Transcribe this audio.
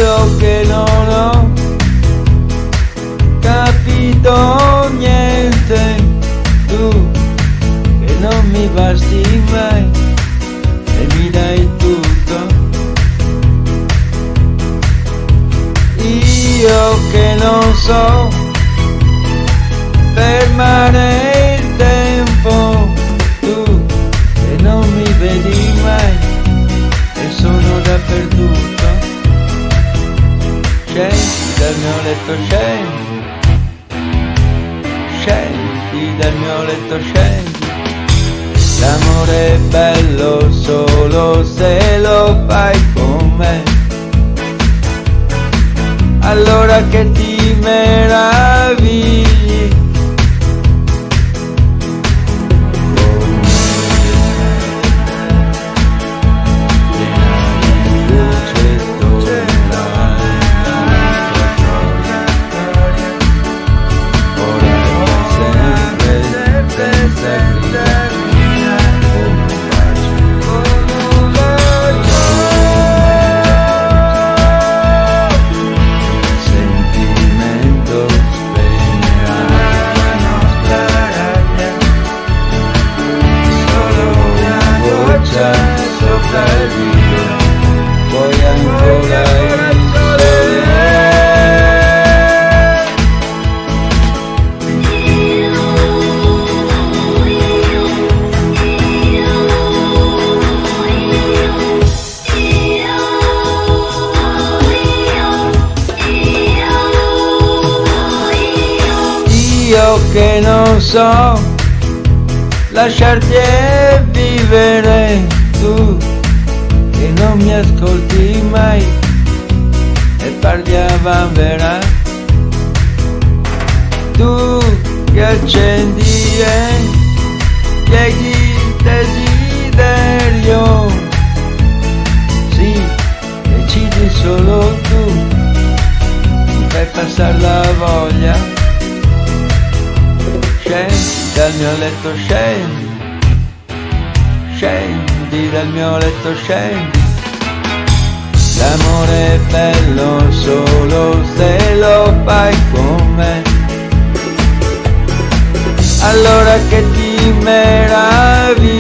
Io che non ho capito niente, tu che non mi basti mai e mi dai tutto. Io che non so fermare il tempo, tu che non mi vedi mai e sono dappertutto. Scendi dal mio letto, scendi dal mio letto, scendi. L'amore è bello solo se lo fai con me. Allora che ti meravigli. Sopra il viso, poi ancora il sole. Io che non so lasciarti e vivere, tu che non mi ascolti mai e parli a vanvera, tu che accendi e pieghi il desiderio, sì, decidi solo tu, mi fai passare la voglia. Scendi dal mio letto, scendi dal mio letto, scendi. L'amore è bello solo se lo fai con me. Allora che ti meravigli.